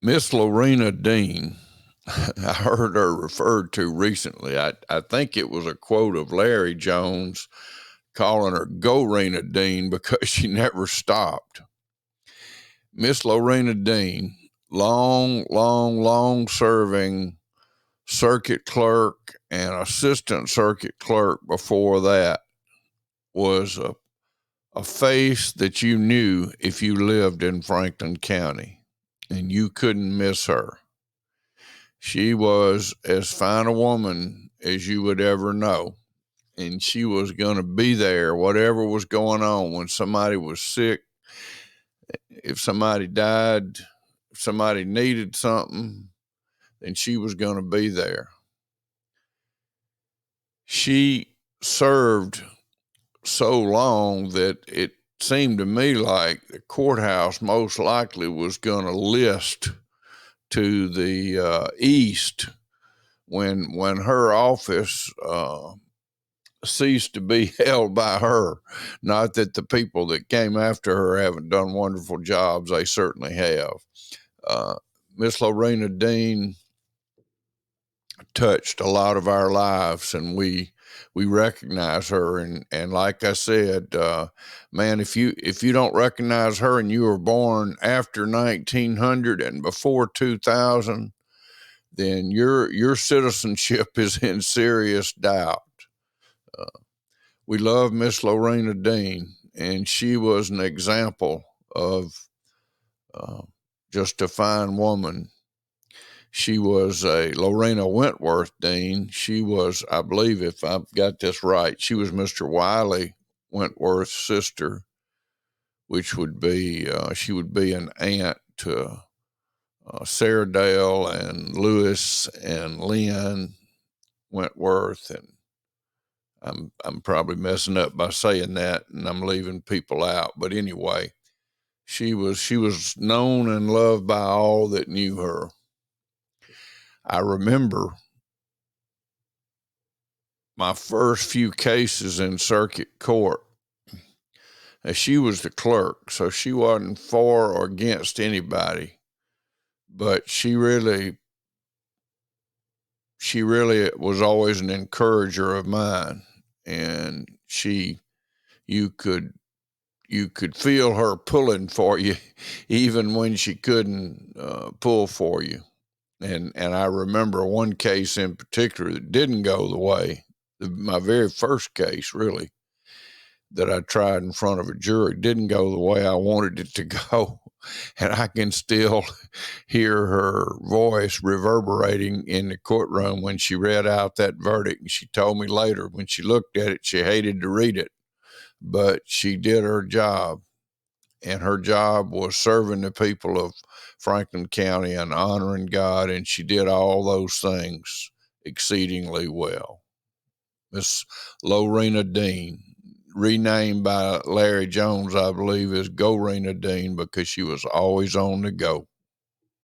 Miss Lorena Dean, I heard her referred to recently. I think it was a quote of Larry Jones calling her Gorena Dean because she never stopped. Miss Lorena Dean, long serving circuit clerk and assistant circuit clerk before that, was a face that you knew if you lived in Franklin County, and you couldn't miss her. She was as fine a woman as you would ever know. And she was going to be there, whatever was going on. When somebody was sick, if somebody died, if somebody needed something, then she was going to be there. She served so long that it seemed to me like the courthouse most likely was going to list to the east when her office ceased to be held by her. Not that the people that came after her haven't done wonderful jobs; they certainly have. Uh, Miss Lorena Dean touched a lot of our lives, and we recognize her. And like I said, man, if you don't recognize her and you were born after 1900 and before 2000, then your citizenship is in serious doubt. Uh, we love Miss Lorena Dean, and she was an example of uh, just a fine woman. She was a Lorena Wentworth Dean. She was, I believe, if I've got this right, she was Mr. Wiley Wentworth's sister, which would be, she would be an aunt to Sarah Dale and Lewis and Lynn Wentworth. And I'm probably messing up by saying that, and I'm leaving people out. But anyway, she was known and loved by all that knew her. I remember my first few cases in circuit court. She was the clerk, so she wasn't for or against anybody, but she really was always an encourager of mine, and you could you could feel her pulling for you, even when she couldn't pull for you. And I remember one case in particular that didn't go the way. My very first case, really, that I tried in front of a jury didn't go the way I wanted it to go. And I can still hear her voice reverberating in the courtroom when she read out that verdict. And she told me later when she looked at it, she hated to read it, but she did her job. And her job was serving the people of Franklin County and honoring God. And she did all those things exceedingly well. Miss Lorena Dean, renamed by Larry Jones, I believe, as Gorena Dean because she was always on the go.